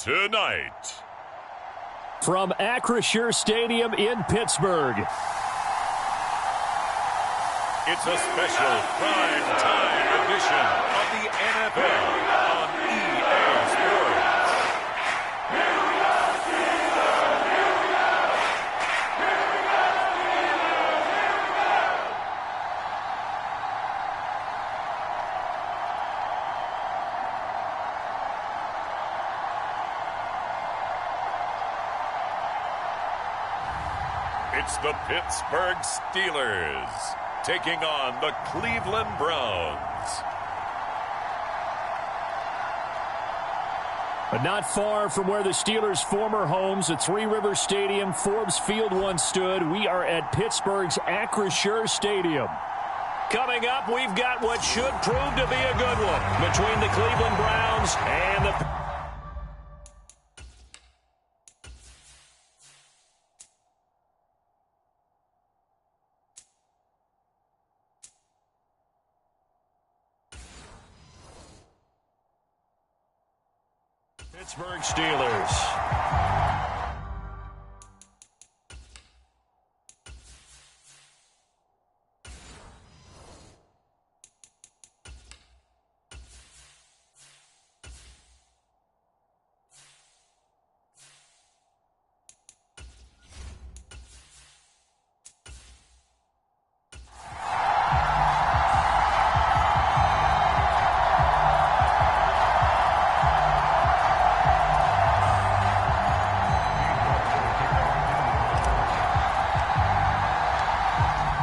tonight. From Acrisure Stadium in Pittsburgh. It's a special prime time edition of the NFL on EA Sports. It's the Pittsburgh Steelers taking on the Cleveland Browns. But not far from where the Steelers' former homes at Three Rivers Stadium, Forbes Field once stood, we are at Pittsburgh's Acrisure Stadium. Coming up, we've got what should prove to be a good one between the Cleveland Browns and the Pittsburgh Steelers.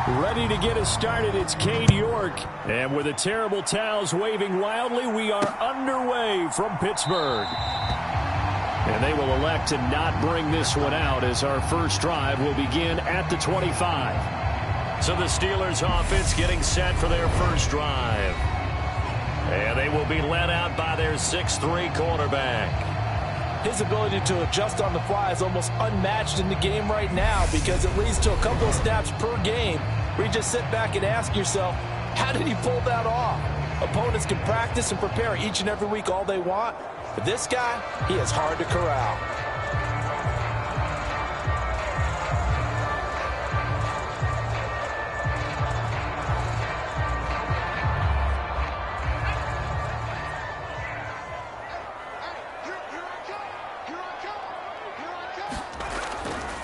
Ready to get us started, it's Cade York. And with the terrible towels waving wildly, we are underway from Pittsburgh. And they will elect to not bring this one out as our first drive will begin at the 25. So the Steelers offense getting set for their first drive. And they will be led out by their 6'3" quarterback. His ability to adjust on the fly is almost unmatched in the game right now because it leads to a couple of snaps per game where you just sit back and ask yourself, how did he pull that off? Opponents can practice and prepare each and every week all they want, but this guy, he is hard to corral.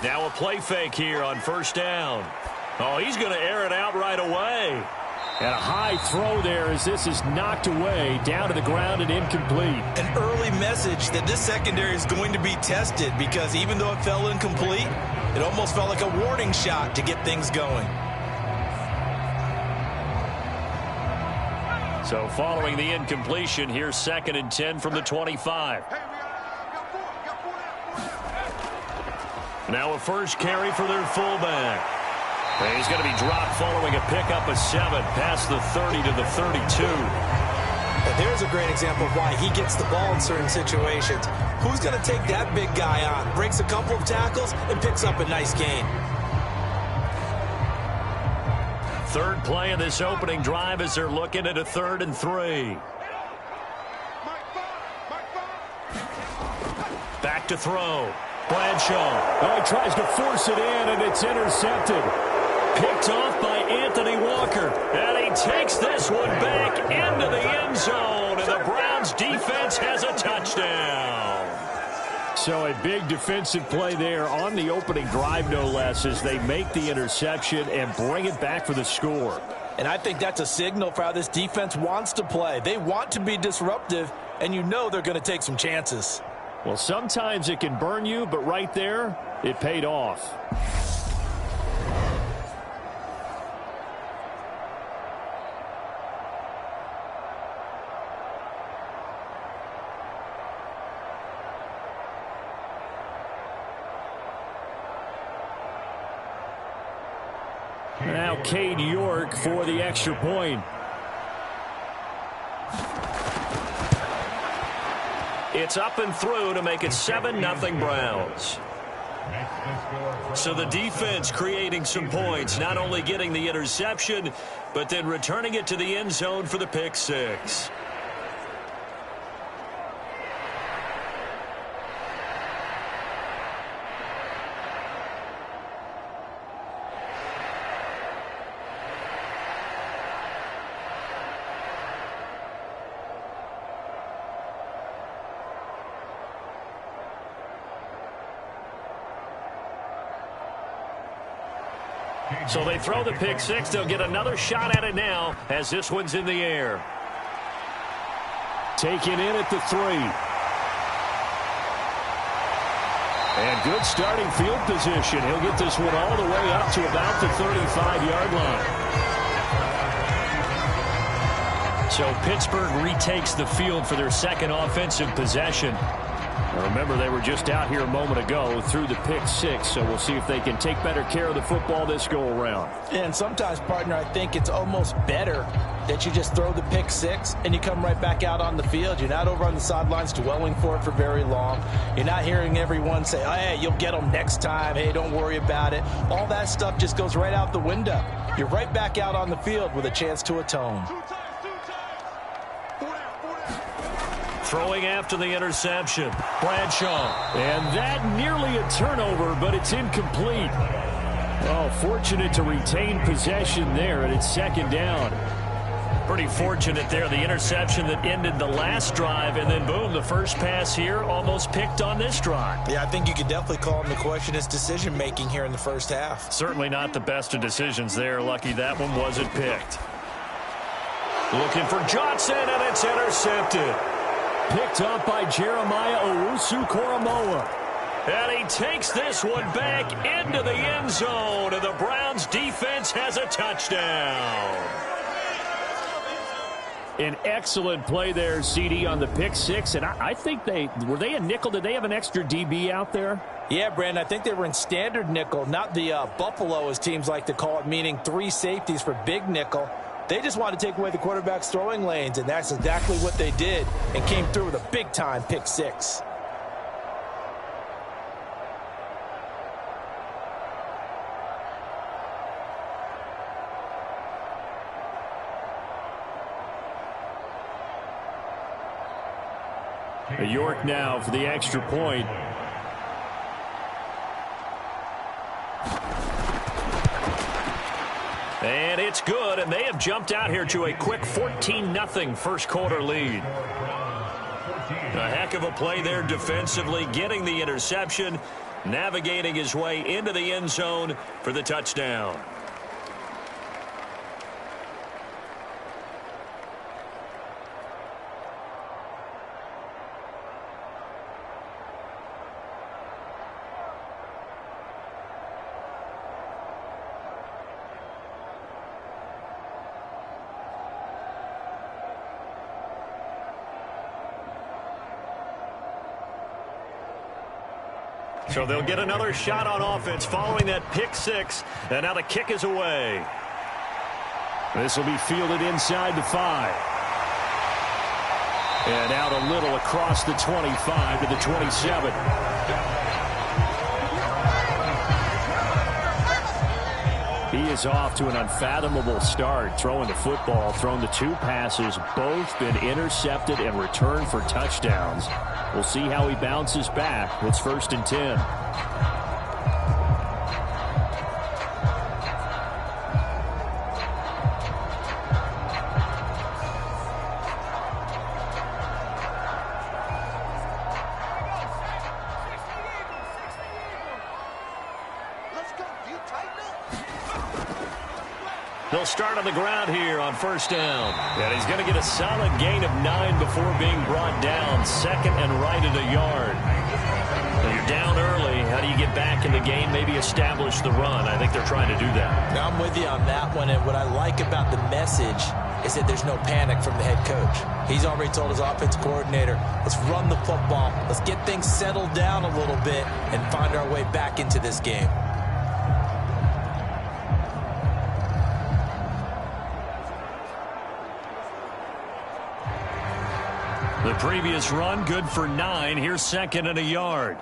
Now a play fake here on first down. Oh, he's going to air it out right away. And a high throw there as this is knocked away, down to the ground and incomplete. An early message that this secondary is going to be tested because even though it fell incomplete, it almost felt like a warning shot to get things going. So following the incompletion, here's 2nd and 10 from the 25. Now a first carry for their fullback. And he's going to be dropped following a pickup of 7 past the 30 to the 32. And there's a great example of why he gets the ball in certain situations. Who's going to take that big guy on? Breaks a couple of tackles and picks up a nice gain. Third play of this opening drive as they're looking at a 3rd and 3. Back to throw. Bradshaw. Oh, he tries to force it in, and it's intercepted. Picked off by Anthony Walker. And he takes this one back into the end zone, and the Browns defense has a touchdown. So a big defensive play there on the opening drive, no less, as they make the interception and bring it back for the score. And I think that's a signal for how this defense wants to play. They want to be disruptive, and you know they're going to take some chances. Well, sometimes it can burn you, but right there, it paid off. Now Cade York for the extra point. It's up and through to make it 7-0 Browns. So the defense creating some points, not only getting the interception, but then returning it to the end zone for the pick six. So they throw the pick six. They'll get another shot at it now as this one's in the air. Taken in at the 3. And good starting field position. He'll get this one all the way up to about the 35-yard line. So Pittsburgh retakes the field for their second offensive possession. Now remember, they were just out here a moment ago through the pick six, so we'll see if they can take better care of the football this go-around. And sometimes, partner, I think it's almost better that you just throw the pick six and you come right back out on the field. You're not over on the sidelines dwelling for it for very long. You're not hearing everyone say, oh, hey, you'll get them next time. Hey, don't worry about it. All that stuff just goes right out the window. You're right back out on the field with a chance to atone. Throwing after the interception, Bradshaw. And that nearly a turnover, but it's incomplete. Oh, fortunate to retain possession there, and it's second down. Pretty fortunate there, the interception that ended the last drive, and then boom, the first pass here almost picked on this drive. Yeah, I think you could definitely call him to question his decision-making here in the first half. Certainly not the best of decisions there. Lucky that one wasn't picked. Looking for Johnson, and it's intercepted. Picked up by Jeremiah Owusu-Koramoah. And he takes this one back into the end zone, and the Browns defense has a touchdown. An excellent play there, CD, on the pick six. And I think were they a nickel? Did they have an extra DB out there? Yeah, Brandon, I think they were in standard nickel, not the Buffalo, as teams like to call it, meaning 3 safeties for big nickel. They just wanted to take away the quarterback's throwing lanes, and that's exactly what they did and came through with a big-time pick six. York now for the extra point. And it's good, and they have jumped out here to a quick 14-0 first quarter lead. A heck of a play there defensively, getting the interception, navigating his way into the end zone for the touchdown. So they'll get another shot on offense following that pick six, and now the kick is away. This will be fielded inside the 5. And out a little across the 25 to the 27. He is off to an unfathomable start throwing the football, thrown the 2 passes, both been intercepted and returned for touchdowns. We'll see how he bounces back. It's 1st and 10. They'll start on the ground here on 1st down. And he's going to get a solid gain of 9 before being brought down. 2nd and right at a yard. When you're down early, how do you get back in the game? Maybe establish the run. I think they're trying to do that. Now, I'm with you on that one. And what I like about the message is that there's no panic from the head coach. He's already told his offense coordinator, let's run the football. Let's get things settled down a little bit and find our way back into this game. The previous run, good for 9. Here's 2nd and a yard.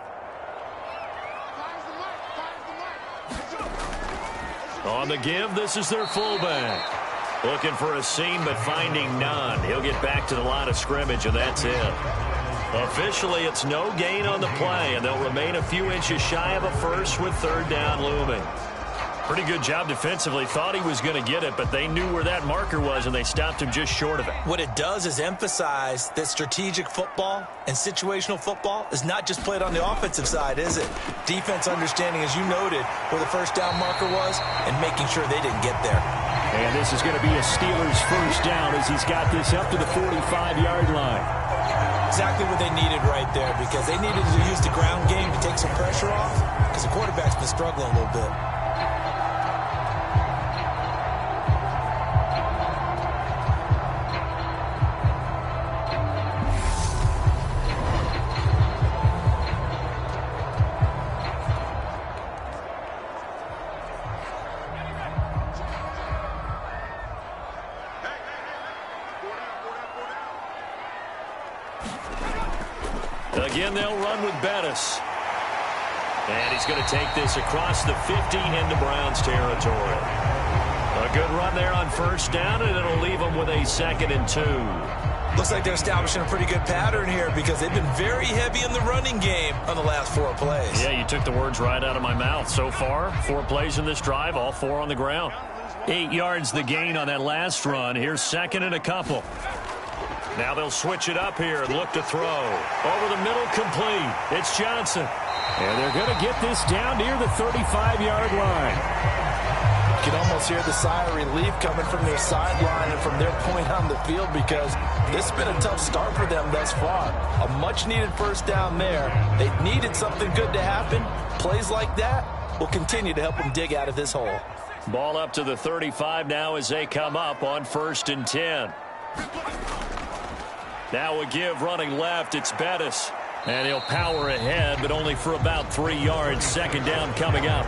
On the give, this is their fullback. Looking for a seam, but finding none. He'll get back to the line of scrimmage, and that's it. Officially, it's no gain on the play, and they'll remain a few inches shy of a first with 3rd down looming. Pretty good job defensively. Thought he was going to get it, but they knew where that marker was, and they stopped him just short of it. What it does is emphasize that strategic football and situational football is not just played on the offensive side, is it? Defense understanding, as you noted, where the first down marker was and making sure they didn't get there. And this is going to be a Steelers first down as he's got this up to the 45-yard line. Exactly what they needed right there, because they needed to use the ground game to take some pressure off, because the quarterback's been struggling a little bit. Again, they'll run with Bettis. And he's going to take this across the 50 into Browns territory. A good run there on first down, and it'll leave them with a 2nd and 2. Looks like they're establishing a pretty good pattern here because they've been very heavy in the running game on the last 4 plays. Yeah, you took the words right out of my mouth. So far, 4 plays in this drive, all 4 on the ground. 8 yards the gain on that last run. Here's 2nd and a couple. Now they'll switch it up here and look to throw. Over the middle, complete. It's Johnson. And they're going to get this down near the 35-yard line. You can almost hear the sigh of relief coming from their sideline and from their point on the field, because this has been a tough start for them thus far. A much-needed first down there. They needed something good to happen. Plays like that will continue to help them dig out of this hole. Ball up to the 35 now as they come up on 1st and 10. Now a give running left. It's Bettis. And he'll power ahead, but only for about 3 yards. 2nd down coming up.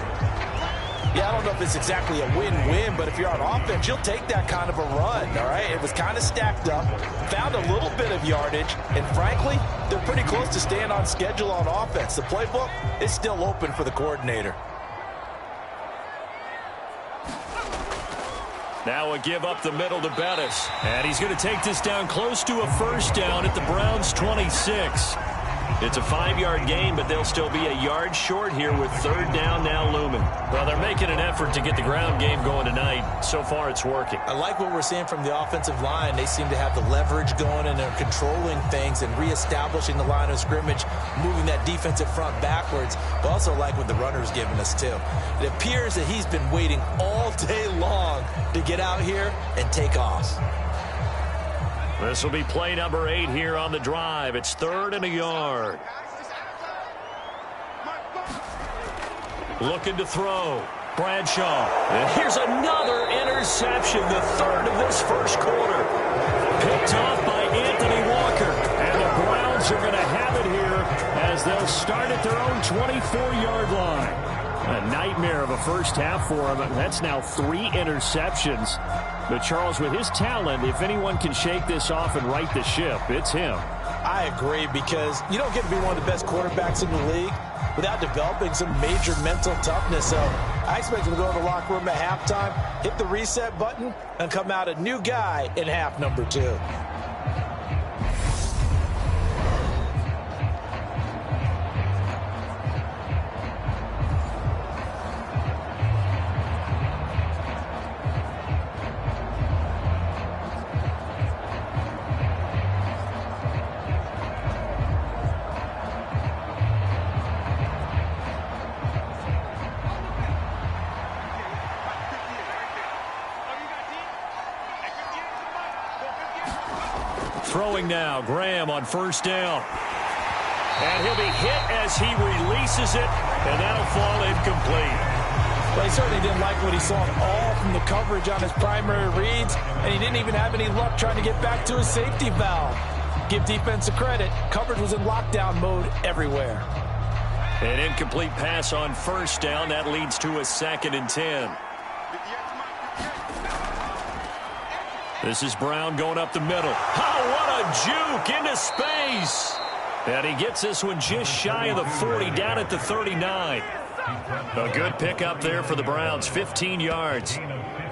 Yeah, I don't know if it's exactly a win-win, but if you're on offense, you'll take that kind of a run, all right? It was kind of stacked up, found a little bit of yardage, and frankly, they're pretty close to staying on schedule on offense. The playbook is still open for the coordinator. Now a give up the middle to Bettis. And he's going to take this down close to a first down at the Browns' 26. It's a 5-yard gain, but they'll still be a yard short here with 3rd down now looming. Well, they're making an effort to get the ground game going tonight. So far, it's working. I like what we're seeing from the offensive line. They seem to have the leverage going, and they're controlling things and reestablishing the line of scrimmage, moving that defensive front backwards. But also like what the runner's giving us, too. It appears that he's been waiting all day long to get out here and take off. This will be play number 8 here on the drive. It's 3rd and a yard. Looking to throw. Bradshaw. And here's another interception, the 3rd of this first quarter. Picked off by Anthony Walker. And the Browns are going to have it here as they'll start at their own 24-yard line. A nightmare of a first half for him. That's now 3 interceptions. But Charles, with his talent, if anyone can shake this off and right the ship, it's him. I agree, because you don't get to be one of the best quarterbacks in the league without developing some major mental toughness. So I expect him to go in the locker room at halftime, hit the reset button, and come out a new guy in half number 2. Throwing now, Graham on first down. And he'll be hit as he releases it, and that'll fall incomplete. Well, he certainly didn't like what he saw all from the coverage on his primary reads, and he didn't even have any luck trying to get back to his safety valve. Give defense a credit. Coverage was in lockdown mode everywhere. An incomplete pass on first down. That leads to a 2nd and 10. This is Brown going up the middle. Oh, what a juke into space. And he gets this one just shy of the 40, down at the 39. A good pickup there for the Browns, 15 yards.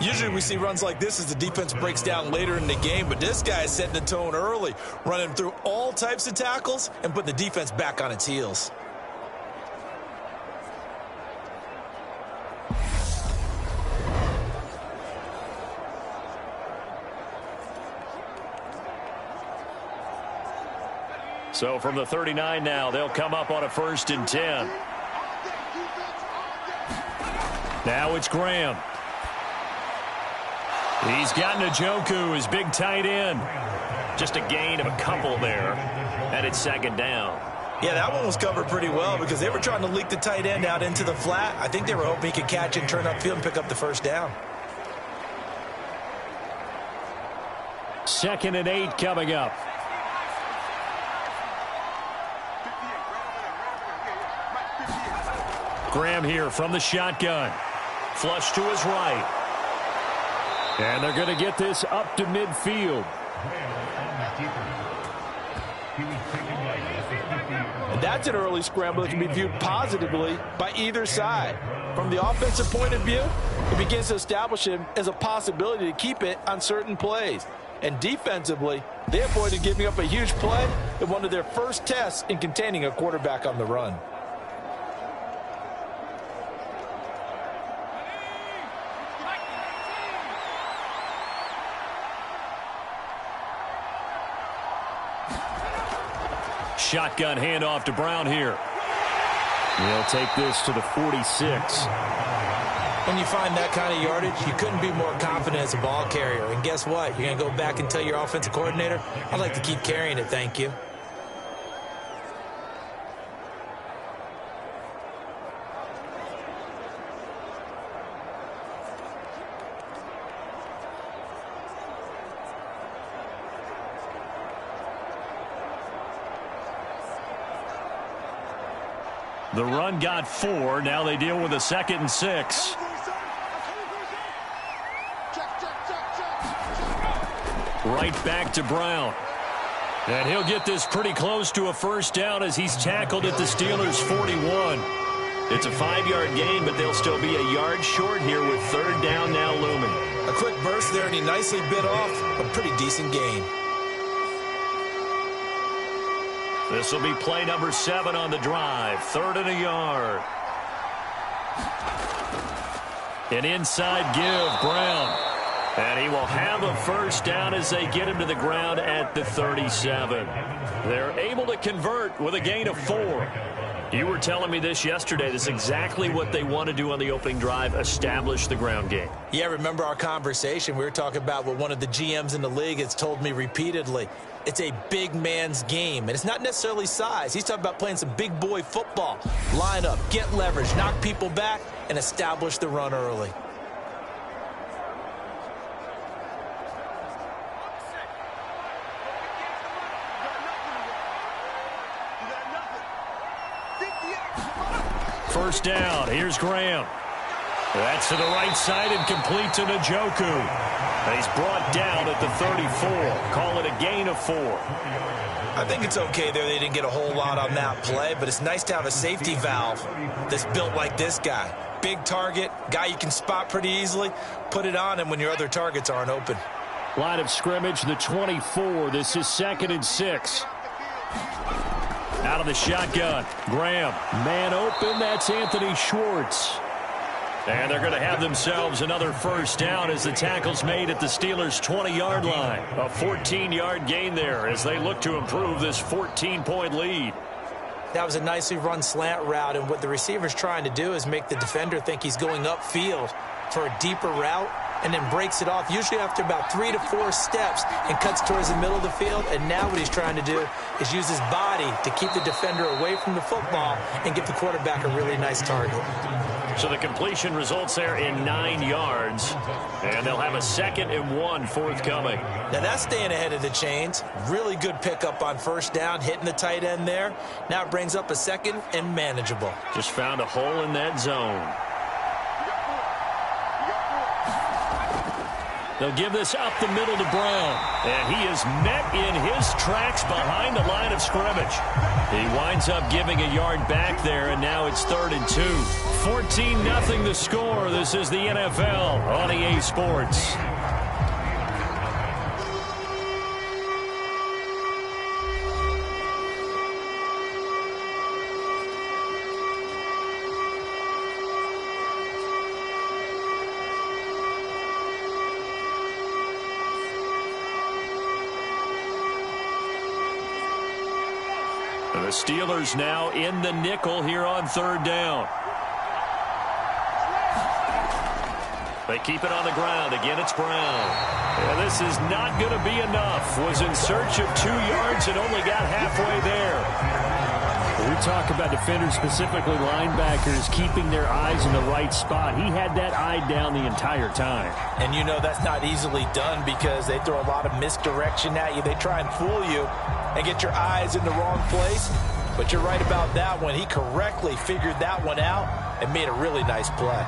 Usually we see runs like this as the defense breaks down later in the game, but this guy is setting the tone early, running through all types of tackles and putting the defense back on its heels. So from the 39 now, they'll come up on a 1st and 10. Now it's Graham. He's got Njoku, his big tight end. Just a gain of a couple there, and it's 2nd down. Yeah, that one was covered pretty well because they were trying to leak the tight end out into the flat. I think they were hoping he could catch it, turn upfield, and pick up the 1st down. 2nd and 8 coming up. Graham here from the shotgun. Flush to his right. And they're going to get this up to midfield. And that's an early scramble that can be viewed positively by either side. From the offensive point of view, it begins to establish him as a possibility to keep it on certain plays. And defensively, they avoided giving up a huge play in one of their first tests in containing a quarterback on the run. Shotgun handoff to Brown here. He'll take this to the 46. When you find that kind of yardage, you couldn't be more confident as a ball carrier. And guess what? You're going to go back and tell your offensive coordinator, I'd like to keep carrying it, thank you. The run got 4. Now they deal with a 2nd and 6. Right back to Brown. And he'll get this pretty close to a 1st down as he's tackled at the Steelers' 41. It's a 5-yard gain, but they'll still be a yard short here with 3rd down now looming. A quick burst there, and he nicely bit off a pretty decent gain. This will be play number 7 on the drive. 3rd and a yard. An inside give, Brown. And he will have a 1st down as they get him to the ground at the 37. They're able to convert with a gain of 4. You were telling me this yesterday. This is exactly what they want to do on the opening drive, establish the ground game. Yeah, remember our conversation. We were talking about what one of the GMs in the league has told me repeatedly. It's a big man's game, and it's not necessarily size. He's talking about playing some big boy football. Line up, get leverage, knock people back, and establish the run early. First down. Here's Graham. That's to the right side and complete to Njoku. He's brought down at the 34. Call it a gain of 4. I think it's okay there. They didn't get a whole lot on that play, but it's nice to have a safety valve that's built like this guy. Big target, guy you can spot pretty easily. Put it on him when your other targets aren't open. Line of scrimmage, the 24. This is 2nd and 6. Out of the shotgun, Graham. Man open, that's Anthony Schwartz. And they're going to have themselves another 1st down as the tackle's made at the Steelers' 20-yard line. A 14-yard gain there as they look to improve this 14-point lead. That was a nicely run slant route, and what the receiver's trying to do is make the defender think he's going upfield for a deeper route and then breaks it off, usually after about 3 to 4 steps, and cuts towards the middle of the field. And now what he's trying to do is use his body to keep the defender away from the football and give the quarterback a really nice target. So the completion results there in 9 yards, and they'll have a 2nd and 1 forthcoming. Now that's staying ahead of the chains. Really good pickup on 1st down, hitting the tight end there. Now it brings up a 2nd and manageable. Just found a hole in that zone. They'll give this up the middle to Brown. And he is met in his tracks behind the line of scrimmage. He winds up giving a yard back there, and now it's 3rd and 2. 14-0 the score. This is the NFL on EA Sports. The Steelers now in the nickel here on third down. They keep it on the ground. Again, it's Brown. Yeah, this is not going to be enough. Was in search of 2 yards and only got halfway there. We talk about defenders, specifically linebackers, keeping their eyes in the right spot. He had that eye down the entire time. And you know that's not easily done because they throw a lot of misdirection at you. They try and fool you and get your eyes in the wrong place. But you're right about that one. He correctly figured that one out and made a really nice play.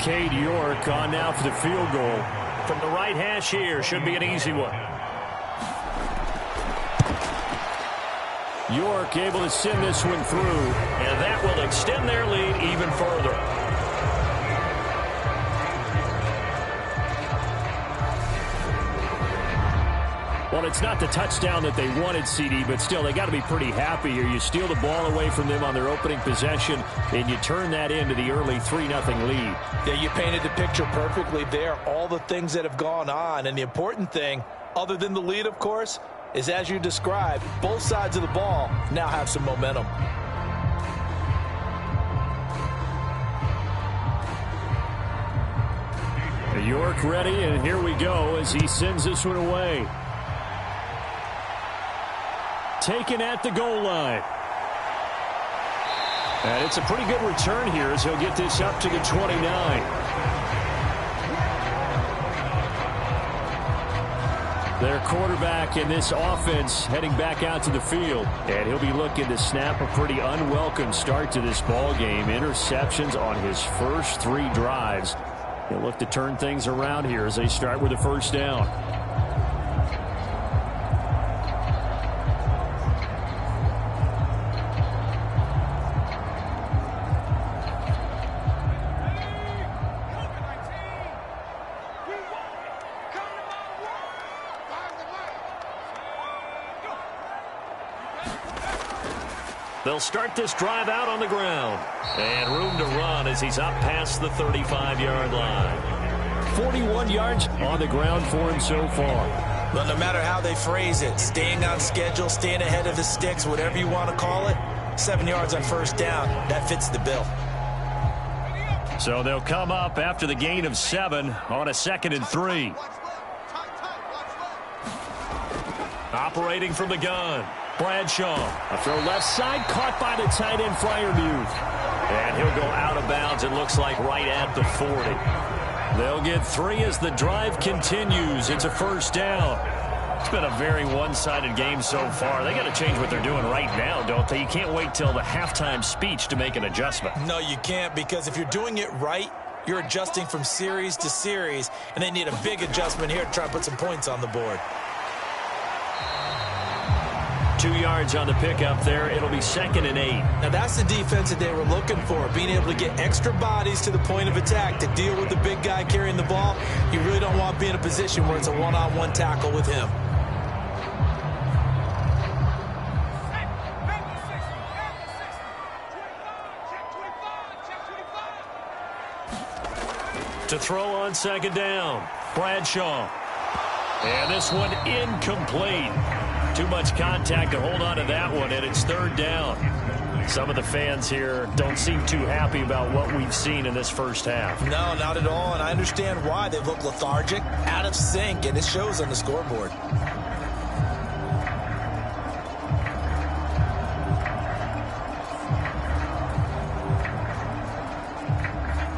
Cade York on now for the field goal. From the right hash here, should be an easy one. York able to send this one through, and that will extend their lead even further. Well, it's not the touchdown that they wanted, CD, but still, they got to be pretty happy here. You steal the ball away from them on their opening possession, and you turn that into the early 3-0 lead. Yeah, you painted the picture perfectly there. All the things that have gone on, and the important thing, other than the lead, of course, is as you described, both sides of the ball now have some momentum. York ready, and here we go as he sends this one away. Taken at the goal line. And it's a pretty good return here as he'll get this up to the 29. Their quarterback in this offense heading back out to the field. And he'll be looking to snap a pretty unwelcome start to this ball game. Interceptions on his first 3 drives. He'll look to turn things around here as they start with a first down. They'll start this drive out on the ground. And room to run as he's up past the 35-yard line. 41 yards on the ground for him so far. Well, no matter how they phrase it, staying on schedule, staying ahead of the sticks, whatever you want to call it, 7 yards on first down, that fits the bill. So they'll come up after the gain of 7 on a 2nd and 3. Operating from the gun. Bradshaw. A throw left side, caught by the tight end, Freiermuth. And he'll go out of bounds, it looks like right at the 40. They'll get 3 as the drive continues. It's a first down. It's been a very one-sided game so far. They got to change what they're doing right now, don't they? You can't wait till the halftime speech to make an adjustment. No, you can't, because if you're doing it right, you're adjusting from series to series, and they need a big adjustment here to try to put some points on the board. 2 yards on the pickup there. It'll be 2nd and 8. Now, that's the defense that they were looking for, being able to get extra bodies to the point of attack to deal with the big guy carrying the ball. You really don't want to be in a position where it's a one-on-one tackle with him. To throw on 2nd down, Bradshaw. And this one incomplete. Too much contact to hold on to that one, and it's 3rd down. Some of the fans here don't seem too happy about what we've seen in this first half. No, not at all, and I understand why. They look lethargic, out of sync, and it shows on the scoreboard.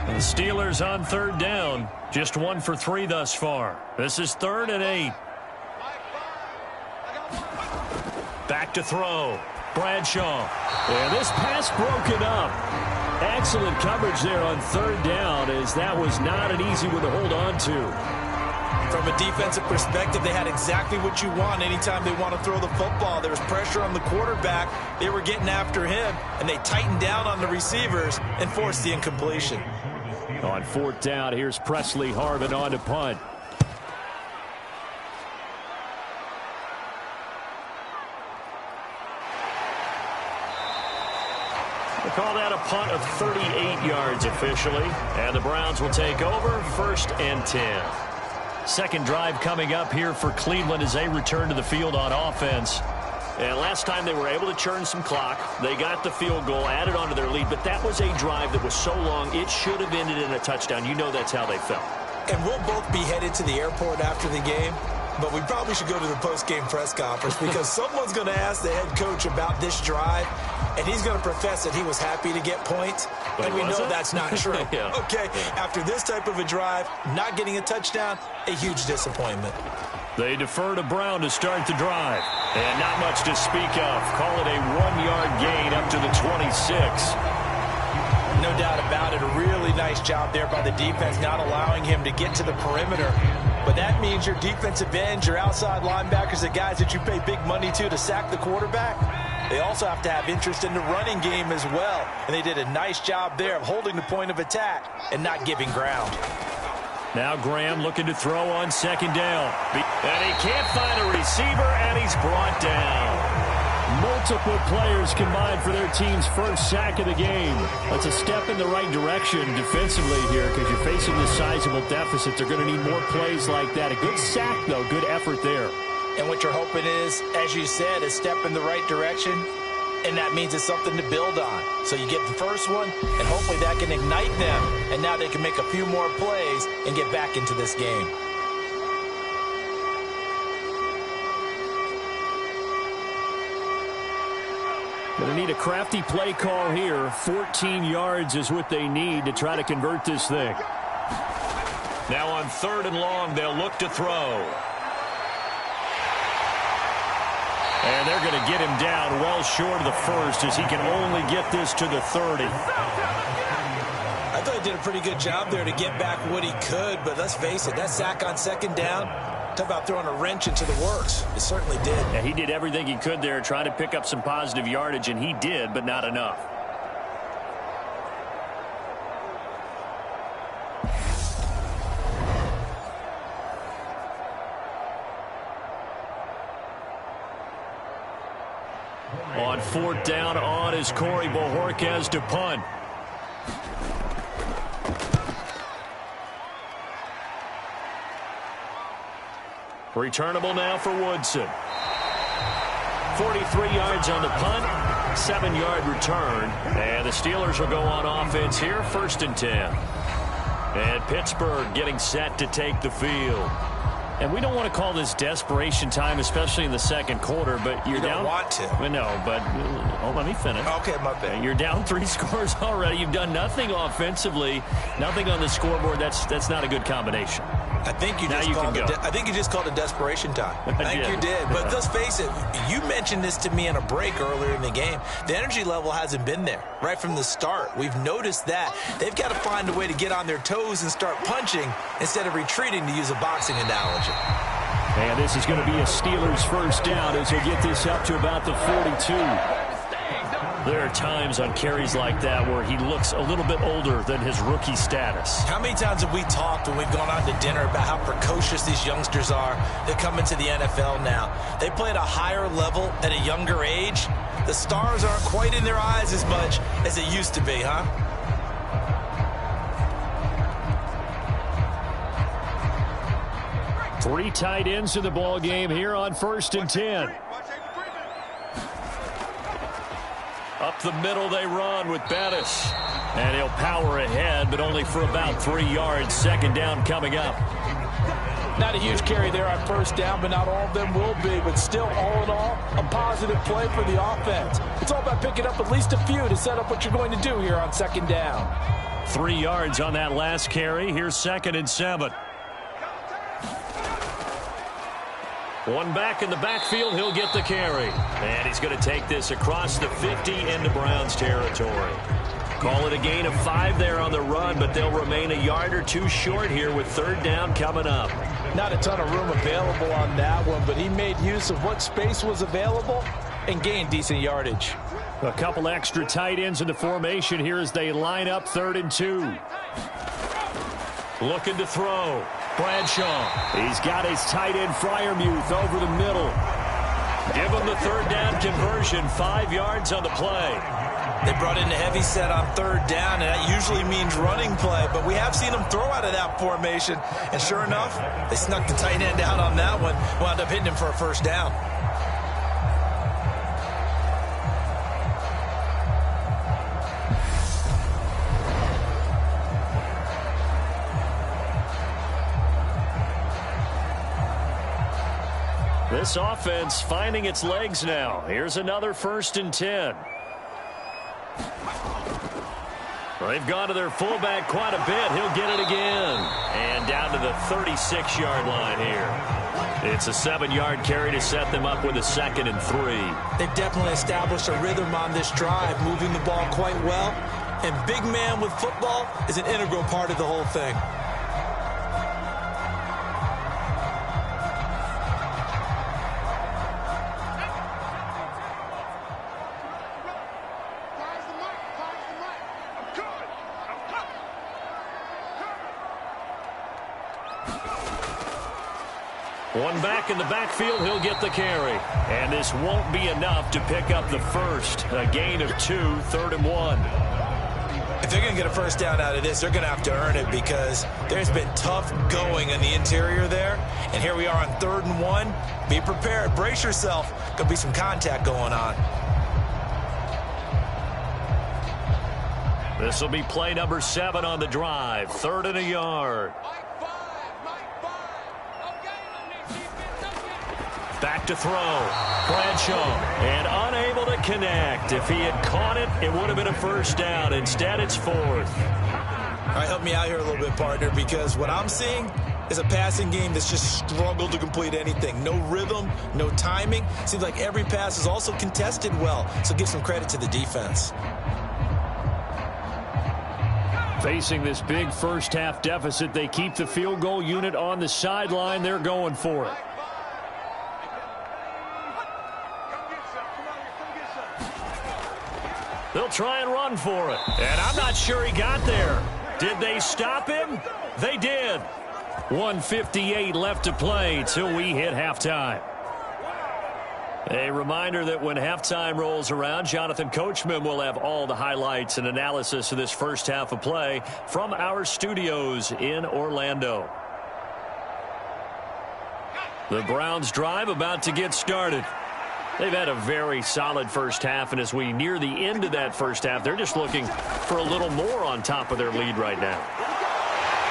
The Steelers on 3rd down. Just 1 for 3 thus far. This is 3rd and 8. Back to throw. Bradshaw. And this pass broken up. Excellent coverage there on 3rd down, as that was not an easy one to hold on to. From a defensive perspective, they had exactly what you want anytime they want to throw the football. There was pressure on the quarterback. They were getting after him, and they tightened down on the receivers and forced the incompletion. On 4th down, here's Presley Harvin on to punt. We'll call that a punt of 38 yards officially. And the Browns will take over 1st and 10. Second drive coming up here for Cleveland as they return to the field on offense. And last time they were able to churn some clock. They got the field goal, added onto their lead, but that was a drive that was so long it should have ended in a touchdown. You know that's how they felt. And we'll both be headed to the airport after the game, but we probably should go to the post-game press conference because someone's going to ask the head coach about this drive, and he's going to profess that he was happy to get points, and we know that's not true. Yeah. Okay, after this type of a drive, not getting a touchdown, a huge disappointment. They defer to Brown to start the drive. And not much to speak of. Call it a 1-yard gain up to the 26. No doubt about it. A really nice job there by the defense, not allowing him to get to the perimeter. But that means your defensive ends, your outside linebackers, the guys that you pay big money to sack the quarterback, they also have to have interest in the running game as well. And they did a nice job there of holding the point of attack and not giving ground. Now Graham looking to throw on second down. And he can't find a receiver, and he's brought down. Multiple players combined for their team's first sack of the game. That's a step in the right direction defensively here because you're facing this sizable deficit. They're going to need more plays like that. A good sack, though. Good effort there. And what you're hoping is, as you said, a step in the right direction. And that means it's something to build on. So you get the first one, and hopefully that can ignite them. And now they can make a few more plays and get back into this game. Going to need a crafty play call here. 14 yards is what they need to try to convert this thing. Now on 3rd and long, they'll look to throw. And they're going to get him down well short of the first as he can only get this to the 30. I thought he did a pretty good job there to get back what he could, but let's face it, that sack on second down, talk about throwing a wrench into the works. It certainly did. Yeah, he did everything he could there, trying to pick up some positive yardage, and he did, but not enough. On 4th down, on is Corey Bojorquez to punt. Returnable now for Woodson. 43 yards on the punt, 7-yard return. And the Steelers will go on offense here, 1st and 10. And Pittsburgh getting set to take the field. And we don't want to call this desperation time, especially in the second quarter, but you're down. You don't want to. No, but let me finish. Okay, my bad. You're down 3 scores already. You've done nothing offensively, nothing on the scoreboard. That's not a good combination. I think you just called it desperation time. I think you did. But let's face it, you mentioned this to me in a break earlier in the game. The energy level hasn't been there right from the start. We've noticed that. They've got to find a way to get on their toes and start punching instead of retreating, to use a boxing analogy. And this is going to be a Steelers first down as they get this up to about the 42. There are times on carries like that where he looks a little bit older than his rookie status. How many times have we talked when we've gone out to dinner about how precocious these youngsters are that come into the NFL now? They play at a higher level at a younger age. The stars aren't quite in their eyes as much as it used to be, huh? Three tight ends in the ball game here on 1st and 10. Up the middle they run with Bettis. And he'll power ahead, but only for about 3 yards. 2nd down coming up. Not a huge carry there on 1st down, but not all of them will be. But still, all in all, a positive play for the offense. It's all about picking up at least a few to set up what you're going to do here on 2nd down. 3 yards on that last carry. Here's 2nd and 7. One back in the backfield, he'll get the carry. And he's going to take this across the 50 into Browns territory. Call it a gain of 5 there on the run, but they'll remain a yard or 2 short here with 3rd down coming up. Not a ton of room available on that one, but he made use of what space was available and gained decent yardage. A couple extra tight ends in the formation here as they line up 3rd and 2. Looking to throw. Bradshaw. He's got his tight end Freiermuth over the middle. Give him the 3rd down conversion. 5 yards on the play. They brought in a heavy set on third down, and that usually means running play, but we have seen them throw out of that formation, and sure enough, they snuck the tight end out on that one, wound up hitting him for a first down. This offense finding its legs now. Here's another 1st and 10. They've gone to their fullback quite a bit. He'll get it again. And down to the 36-yard line here. It's a 7-yard carry to set them up with a 2nd and 3. They've definitely established a rhythm on this drive, moving the ball quite well. And big man with football is an integral part of the whole thing. One back in the backfield, he'll get the carry. And this won't be enough to pick up the first. A gain of 2, 3rd and 1. If they're going to get a first down out of this, they're going to have to earn it because there's been tough going in the interior there. And here we are on 3rd and 1. Be prepared. Brace yourself. Could be some contact going on. This will be play number 7 on the drive. 3rd and a yard. Back to throw. Bradshaw. And unable to connect. If he had caught it, it would have been a first down. Instead, it's 4th. All right, help me out here a little bit, partner, because what I'm seeing is a passing game that's just struggled to complete anything. No rhythm, no timing. Seems like every pass is also contested well, so give some credit to the defense. Facing this big first-half deficit, they keep the field goal unit on the sideline. They're going for it. They'll try and run for it. And I'm not sure he got there. Did they stop him? They did. 1:58 left to play till we hit halftime. A reminder that when halftime rolls around, Jonathan Coachman will have all the highlights and analysis of this first half of play from our studios in Orlando. The Browns drive about to get started. They've had a very solid first half, and as we near the end of that first half, they're just looking for a little more on top of their lead right now.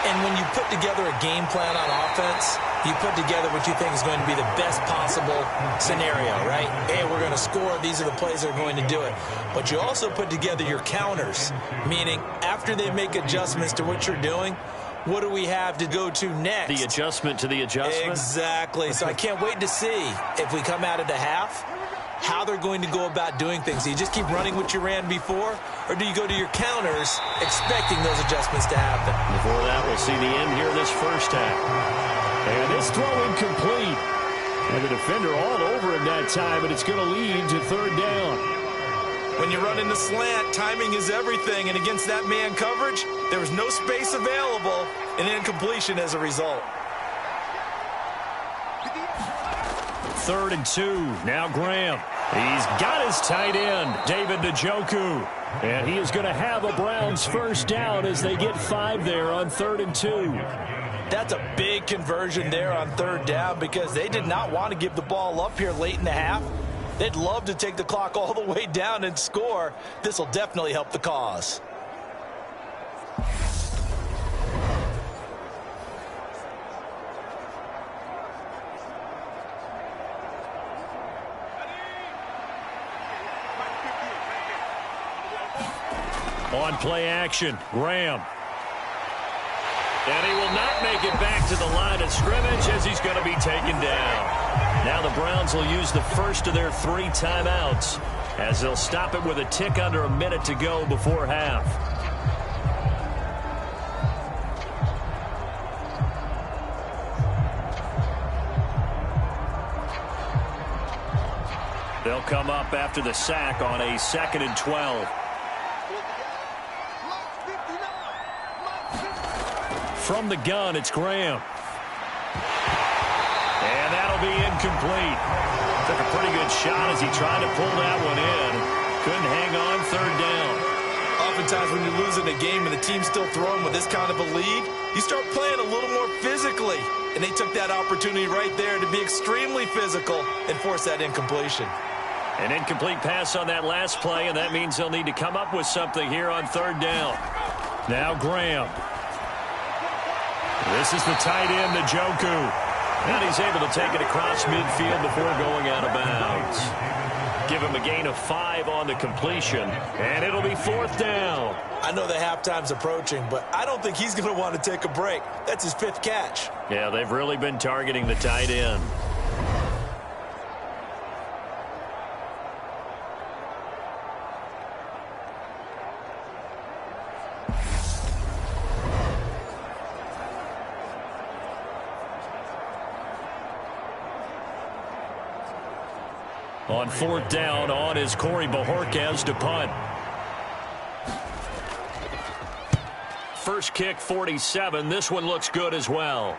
And when you put together a game plan on offense, you put together what you think is going to be the best possible scenario, right? Hey, we're going to score. These are the plays that are going to do it. But you also put together your counters, meaning after they make adjustments to what you're doing, what do we have to go to next? The adjustment to the adjustment? Exactly. So I can't wait to see if we come out of the half, how they're going to go about doing things. Do you just keep running what you ran before, or do you go to your counters expecting those adjustments to happen? Before that, we'll see the end here of this first half. And this throw incomplete. And the defender all over him that time, and it's going to lead to 3rd down. When you run in the slant, timing is everything, and against that man coverage, there was no space available, and incompletion as a result. 3rd and 2. Now Graham. He's got his tight end, David Njoku. And he is going to have a Browns first down as they get 5 there on 3rd and 2. That's a big conversion there on 3rd down because they did not want to give the ball up here late in the half. They'd love to take the clock all the way down and score. This will definitely help the cause. On play action, Graham. And he will not make it back to the line of scrimmage as he's going to be taken down. Now the Browns will use the first of their 3 timeouts as they'll stop it with a tick under a minute to go before half. They'll come up after the sack on a 2nd and 12. From the gun, it's Graham. And that'll be incomplete. Took a pretty good shot as he tried to pull that one in. couldn't hang on third down. Oftentimes when you're losing a game and the team's still throwing with this kind of a lead, you start playing a little more physically. And they took that opportunity right there to be extremely physical and force that incompletion. An incomplete pass on that last play, and that means they'll need to come up with something here on third down. Now Graham. This is the tight end, Njoku. And he's able to take it across midfield before going out of bounds. Give him a gain of 5 on the completion, and it'll be fourth down. I know the halftime's approaching, but I don't think he's going to want to take a break. That's his 5th catch. Yeah, they've really been targeting the tight end. On fourth down, on is Corey Bojorquez to punt. First kick, 47. This one looks good as well.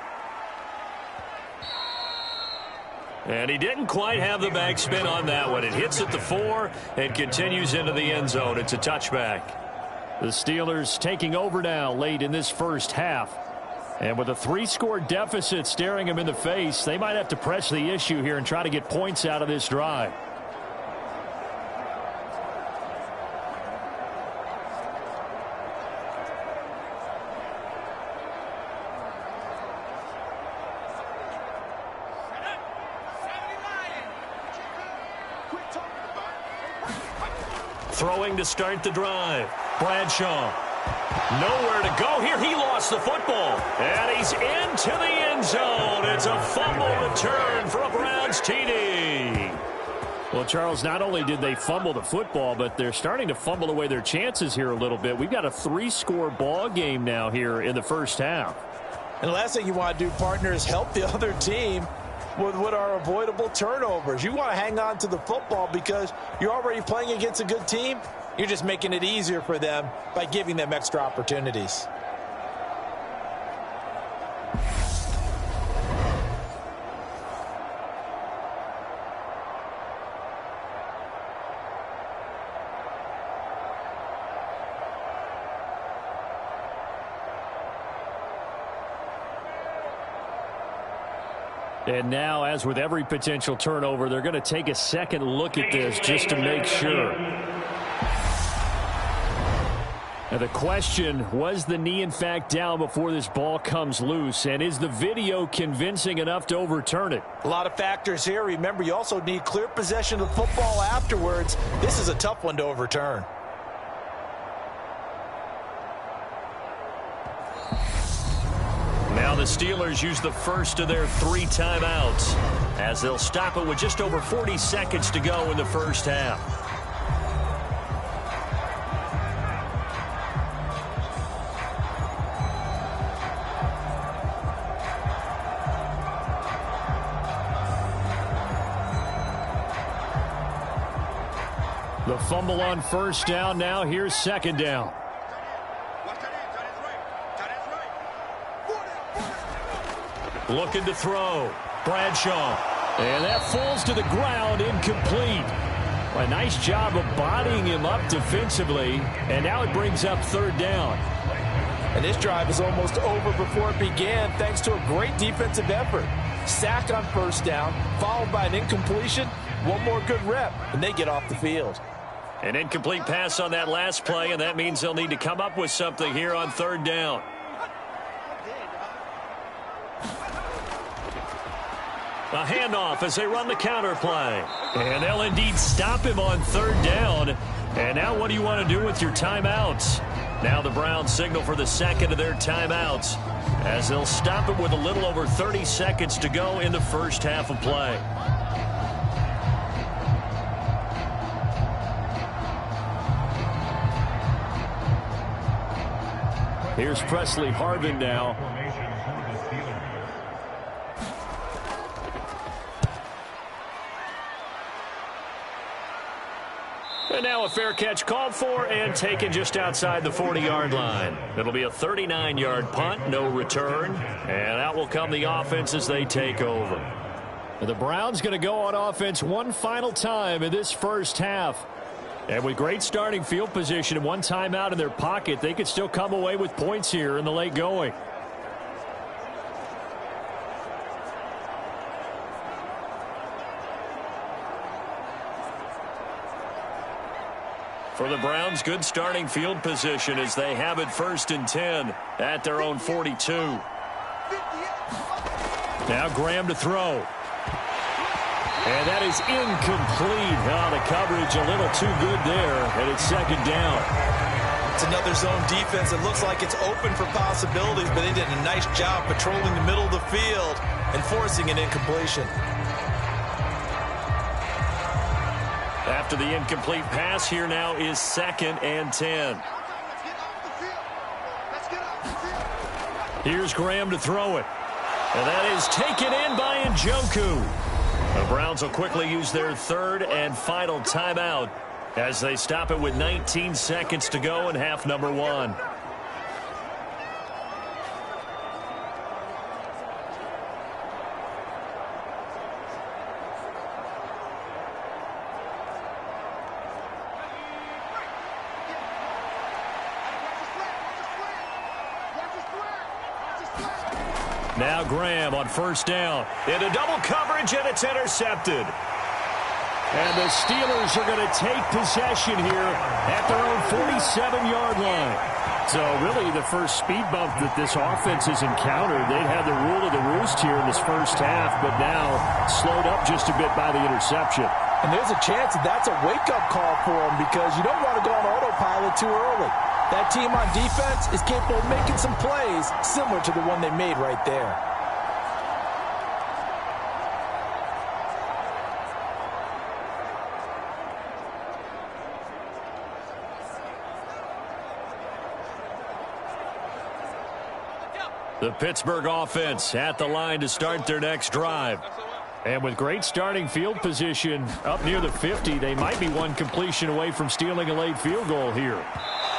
And he didn't quite have the backspin on that one. It hits at the 4 and continues into the end zone. It's a touchback. The Steelers taking over now late in this first half. And with a 3-score deficit staring him in the face, they might have to press the issue here and try to get points out of this drive. Throwing to start the drive. Bradshaw. Nowhere to go here. He lost the football. And he's into the end zone. It's a fumble return for a Browns TD. Well, Charles, not only did they fumble the football, but they're starting to fumble away their chances here a little bit. We've got a 3-score ball game now here in the first half. And the last thing you want to do, partner, is help the other team with what are avoidable turnovers. You want to hang on to the football because you're already playing against a good team. You're just making it easier for them by giving them extra opportunities. And now, as with every potential turnover, they're going to take a second look at this just to make sure. Now the question, was the knee in fact down before this ball comes loose? And is the video convincing enough to overturn it? A lot of factors here. Remember, you also need clear possession of the football afterwards. This is a tough one to overturn. Now the Steelers use the first of their 3 timeouts as they'll stop it with just over 40 seconds to go in the first half. The fumble on first down. Now here's second down. Looking to throw. Bradshaw. And that falls to the ground, incomplete. A nice job of bodying him up defensively. And now it brings up third down. And this drive is almost over before it began thanks to a great defensive effort. Sack on first down, followed by an incompletion. One more good rep, and they get off the field. An incomplete pass on that last play, and that means they'll need to come up with something here on third down. A handoff as they run the counter play. And they'll indeed stop him on third down. And now what do you want to do with your timeouts? Now the Browns signal for the second of their timeouts as they'll stop it with a little over 30 seconds to go in the first half of play. Here's Presley Harvin now. And now a fair catch called for and taken just outside the 40-yard line. It'll be a 39-yard punt, no return. And out will come the offense as they take over. And the Browns going to go on offense one final time in this first half. And with great starting field position and one timeout in their pocket, they could still come away with points here in the late going. For the Browns, good starting field position as they have it 1st and 10 at their own 42. Now Graham to throw. And that is incomplete. Oh, the coverage a little too good there, and it's 2nd down. It's another zone defense. It looks like it's open for possibilities, but they did a nice job patrolling the middle of the field and forcing an incompletion. After the incomplete pass, here now is 2nd and 10. Here's Graham to throw it. And that is taken in by Njoku. The Browns will quickly use their 3rd and final timeout as they stop it with 19 seconds to go in half number 1. Now Graham on 1st down. Into double coverage, and it's intercepted. And the Steelers are going to take possession here at their own 47-yard line. So really the first speed bump that this offense has encountered. They'd have the rule of the roost here in this first half, but now slowed up just a bit by the interception. And there's a chance that that's a wake-up call for them because you don't want to go on autopilot too early. That team on defense is capable of making some plays similar to the one they made right there. The Pittsburgh offense at the line to start their next drive. And with great starting field position up near the 50, they might be one completion away from stealing a late field goal here.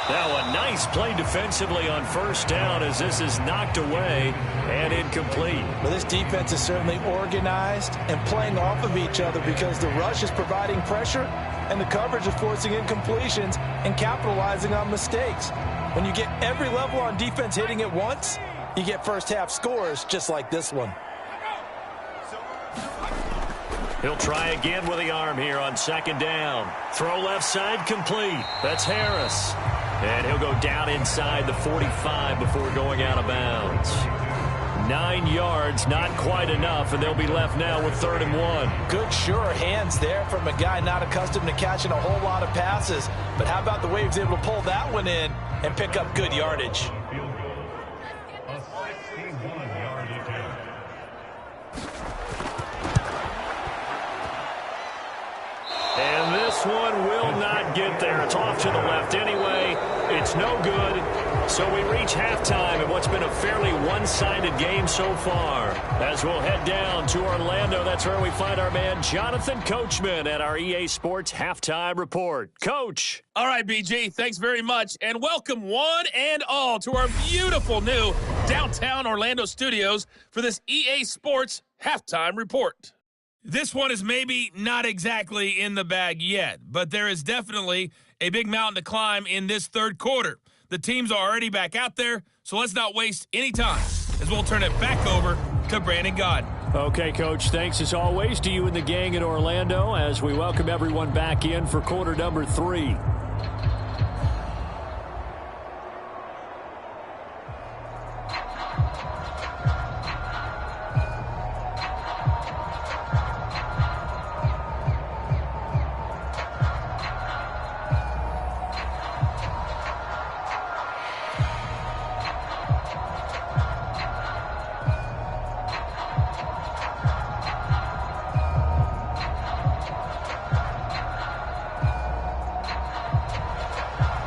Now a nice play defensively on 1st down as this is knocked away and incomplete. Well, this defense is certainly organized and playing off of each other because the rush is providing pressure and the coverage is forcing incompletions and capitalizing on mistakes. When you get every level on defense hitting at once, you get first half scores just like this one. He'll try again with the arm here on 2nd down. Throw left side complete. That's Harris. And he'll go down inside the 45 before going out of bounds. 9 yards, not quite enough, and they'll be left now with 3rd and 1. Good, sure hands there from a guy not accustomed to catching a whole lot of passes. But how about the way he was able to pull that one in and pick up good yardage? And this one will not get there. It's off to the left anyway. It's no good. So we reach halftime in what's been a fairly one-sided game so far. As we'll head down to Orlando, that's where we find our man Jonathan Coachman at our EA Sports Halftime Report. Coach. All right, BG, thanks very much. And welcome one and all to our beautiful new downtown Orlando studios for this EA Sports Halftime Report. This one is maybe not exactly in the bag yet, but there is definitely a big mountain to climb in this third quarter. The teams are already back out there, so let's not waste any time as we'll turn it back over to Brandon Gaudin. Okay, Coach, thanks as always to you and the gang in Orlando as we welcome everyone back in for quarter number 3.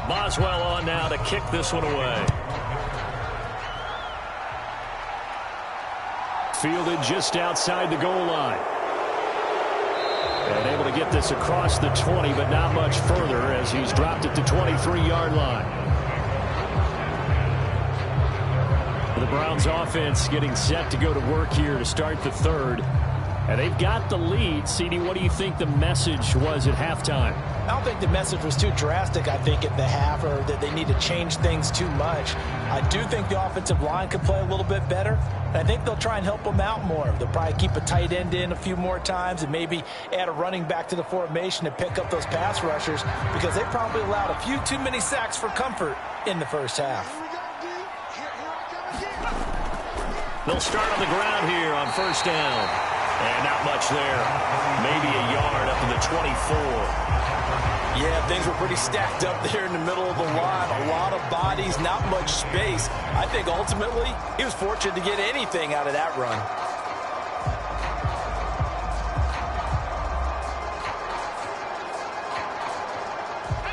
Boswell on now to kick this one away. Fielded just outside the goal line. And able to get this across the 20, but not much further as he's dropped it to 23-yard line. The Browns offense getting set to go to work here to start the third. And they've got the lead. CD, what do you think the message was at halftime? I don't think the message was too drastic, I think, at the half, or that they need to change things too much. I do think the offensive line could play a little bit better. And I think they'll try and help them out more. They'll probably keep a tight end in a few more times and maybe add a running back to the formation to pick up those pass rushers, because they probably allowed a few too many sacks for comfort in the first half. They'll start on the ground here on first down. And not much there. Maybe a yard up to the 24. Yeah, things were pretty stacked up there in the middle of the line. A lot of bodies, not much space. I think ultimately he was fortunate to get anything out of that run.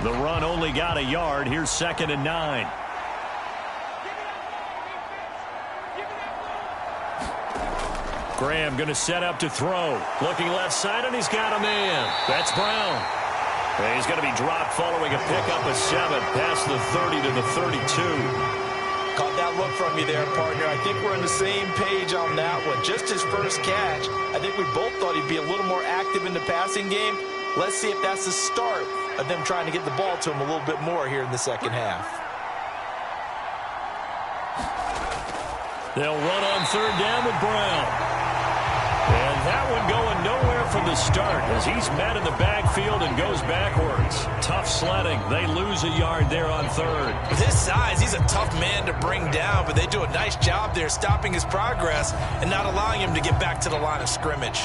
The run only got a yard. Here's 2nd and 9. Graham going to set up to throw. Looking left side, and he's got a man. That's Brown. And he's going to be dropped following a pickup of 7 past the 30 to the 32. Caught that look from you there, partner. I think we're on the same page on that one. Just his first catch, I think we both thought he'd be a little more active in the passing game. Let's see if that's the start of them trying to get the ball to him a little bit more here in the second half. They'll run on 3rd down with Brown. And that one going nowhere from the start as he's met in the backfield and goes backwards. Tough sledding. They lose a yard there on 3rd. With his size, he's a tough man to bring down, but they do a nice job there stopping his progress and not allowing him to get back to the line of scrimmage.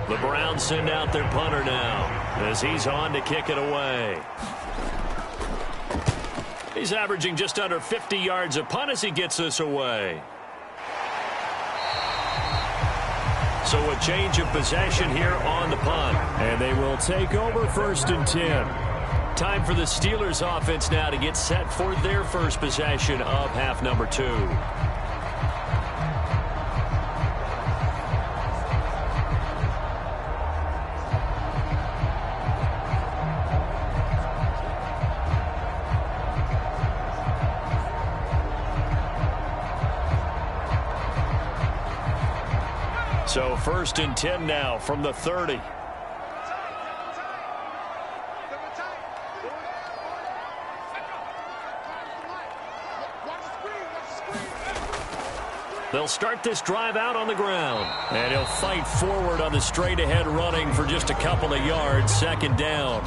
The Browns send out their punter now as he's on to kick it away. He's averaging just under 50 yards a punt as he gets this away. So a change of possession here on the punt. And they will take over 1st and 10. Time for the Steelers offense now to get set for their first possession of half number 2. So 1st and 10 now from the 30. They'll start this drive out on the ground. And he'll fight forward on the straight-ahead running for just a couple of yards. 2nd down.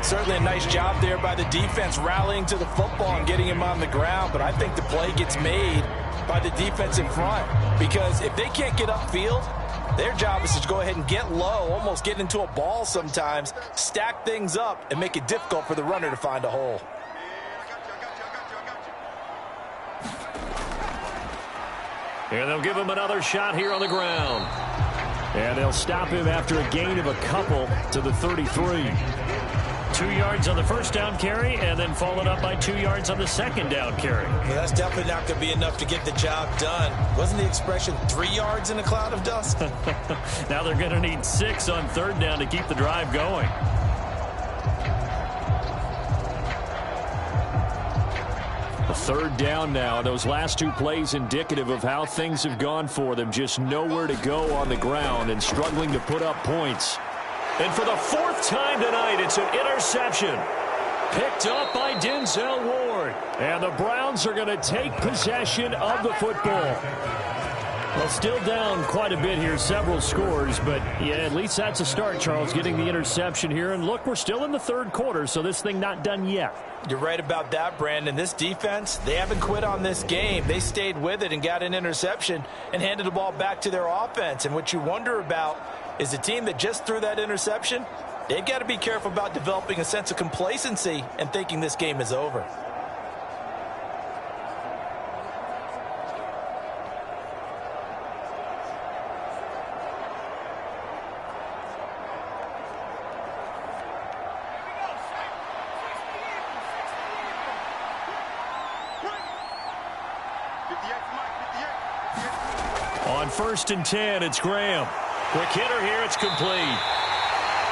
Certainly a nice job there by the defense rallying to the football and getting him on the ground. But I think the play gets made by the defense in front, because if they can't get upfield, their job is to go ahead and get low, almost get into a ball sometimes, stack things up, and make it difficult for the runner to find a hole. And they'll give him another shot here on the ground. And they'll stop him after a gain of a couple to the 33. 2 yards on the first down carry, and then followed up by 2 yards on the second down carry. Well, that's definitely not going to be enough to get the job done. Wasn't the expression 3 yards in a cloud of dust? Now they're going to need 6 on 3rd down to keep the drive going. A 3rd down now. Those last 2 plays indicative of how things have gone for them. Just nowhere to go on the ground and struggling to put up points. And for the 4th time tonight, it's an interception. Picked up by Denzel Ward. And the Browns are going to take possession of the football. Well, still down quite a bit here, several scores, but yeah, at least that's a start, Charles, getting the interception here. And look, we're still in the 3rd quarter, so this thing not done yet. You're right about that, Brandon. This defense, they haven't quit on this game. They stayed with it and got an interception and handed the ball back to their offense. And what you wonder about is the team that just threw that interception, they've got to be careful about developing a sense of complacency and thinking this game is over. On 1st and 10, it's Graham. Quick hitter here, it's complete.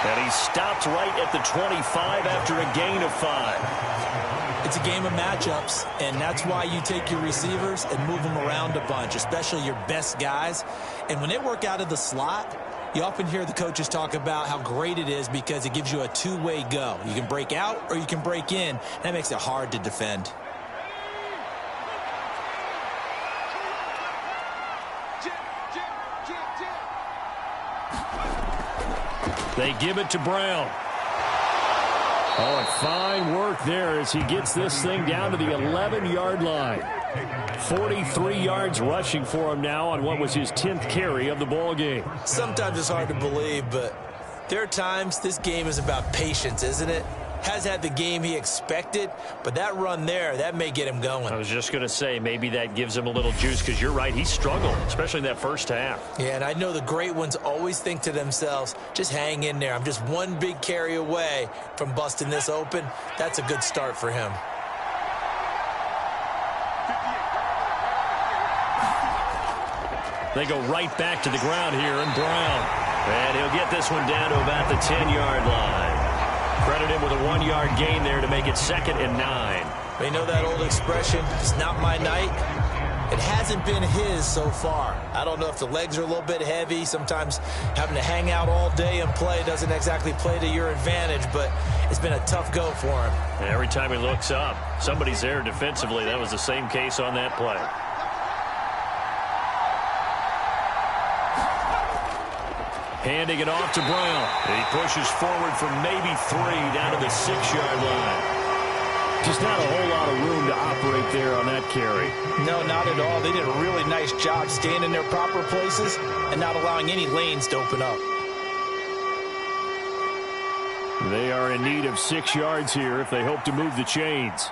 And he's stopped right at the 25 after a gain of 5. It's a game of matchups, and that's why you take your receivers and move them around a bunch, especially your best guys. And when they work out of the slot, you often hear the coaches talk about how great it is because it gives you a two-way go. You can break out or you can break in. That makes it hard to defend. They give it to Brown. Oh, and fine work there as he gets this thing down to the 11-yard line. 43 yards rushing for him now on what was his 10th carry of the ball game. Sometimes it's hard to believe, but there are times this game is about patience, isn't it? Has had the game he expected, but that run there, that may get him going. I was just going to say, maybe that gives him a little juice because you're right, he struggled, especially in that first half. Yeah, and I know the great ones always think to themselves, just hang in there. I'm just one big carry away from busting this open. That's a good start for him. They go right back to the ground here, and Brown. And he'll get this one down to about the 10-yard line. Credit him with a 1-yard gain there to make it 2nd and 9. You know that old expression, it's not my night? It hasn't been his so far. I don't know if the legs are a little bit heavy. Sometimes having to hang out all day and play doesn't exactly play to your advantage, but it's been a tough go for him. And every time he looks up, somebody's there defensively. That was the same case on that play. Handing it off to Brown. He pushes forward for maybe 3 down to the 6-yard line. Just not a whole lot of room to operate there on that carry. No, not at all. They did a really nice job staying in their proper places and not allowing any lanes to open up. They are in need of 6 yards here if they hope to move the chains.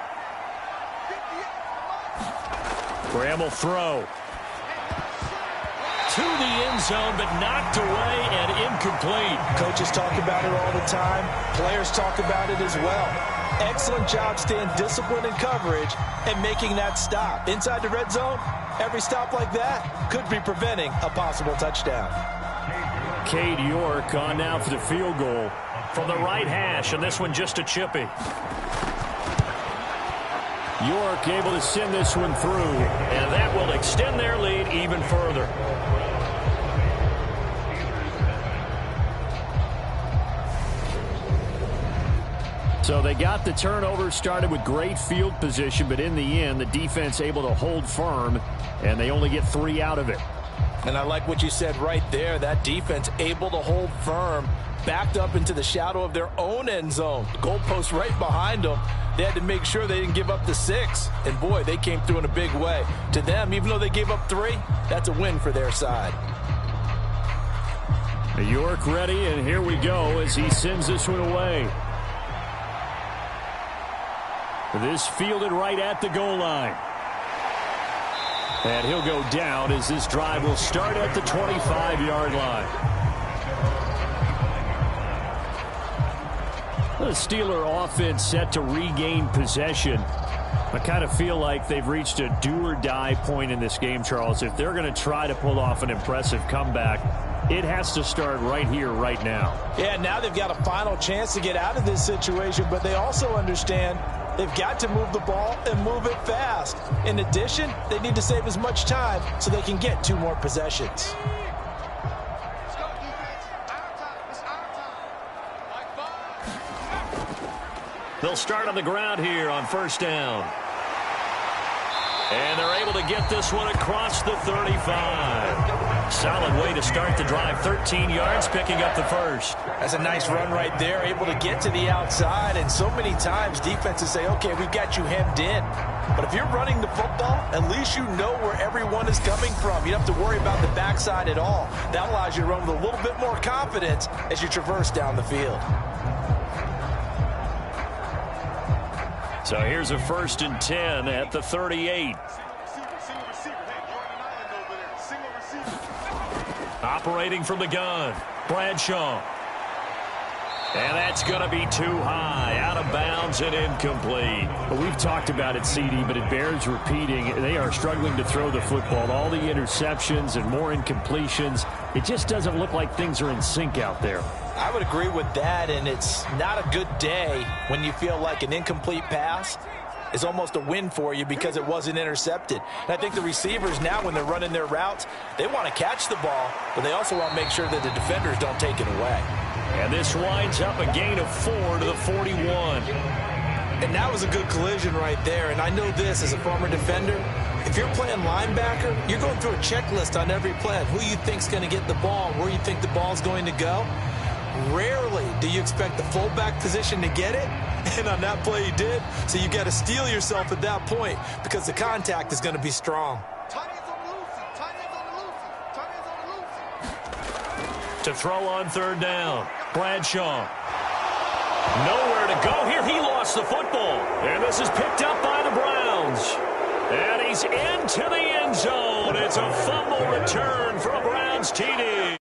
Graham will throw. To the end zone, but knocked away and incomplete. Coaches talk about it all the time. Players talk about it as well. Excellent job staying disciplined in coverage and making that stop. Inside the red zone, every stop like that could be preventing a possible touchdown. Cade York on now for the field goal from the right hash, and this one just a chippy. York able to send this one through, and that will extend their lead even further. So they got the turnover, started with great field position, but in the end, the defense able to hold firm, and they only get 3 out of it. And I like what you said right there. That defense able to hold firm, backed up into the shadow of their own end zone. Goalpost right behind them. They had to make sure they didn't give up the 6. And, boy, they came through in a big way. To them, even though they gave up 3, that's a win for their side. York ready, and here we go as he sends this one away. This fielded right at the goal line. And he'll go down as this drive will start at the 25-yard line. The Steeler offense set to regain possession. I kind of feel like they've reached a do-or-die point in this game, Charles. If they're going to try to pull off an impressive comeback, it has to start right here, right now. Yeah, now they've got a final chance to get out of this situation, but they also understand they've got to move the ball and move it fast. In addition, they need to save as much time so they can get 2 more possessions. They'll start on the ground here on first down. And they're able to get this one across the 35. Solid way to start the drive. 13 yards, picking up the first. That's a nice run right there, able to get to the outside. And so many times defenses say, okay, we got you hemmed in. But if you're running the football, at least you know where everyone is coming from. You don't have to worry about the backside at all. That allows you to run with a little bit more confidence as you traverse down the field. So here's a 1st and 10 at the 38. Operating from the gun, Bradshaw. And that's going to be too high, out of bounds and incomplete. Well, we've talked about it, CD, but it bears repeating. They are struggling to throw the football. All the interceptions and more incompletions. It just doesn't look like things are in sync out there. I would agree with that, and it's not a good day when you feel like an incomplete pass is almost a win for you because it wasn't intercepted. And I think the receivers now, when they're running their routes, they want to catch the ball, but they also want to make sure that the defenders don't take it away. And this winds up a gain of 4 to the 41. And that was a good collision right there. And I know this as a former defender. If you're playing linebacker, you're going through a checklist on every play, who you think's going to get the ball, where you think the ball's going to go. Rarely do you expect the fullback position to get it, and on that play he did. So you got to steel yourself at that point because the contact is going to be strong. To throw on third down, Bradshaw. Nowhere to go here. He lost the football. And this is picked up by the Browns. And he's into the end zone. It's a fumble return for a Browns TD.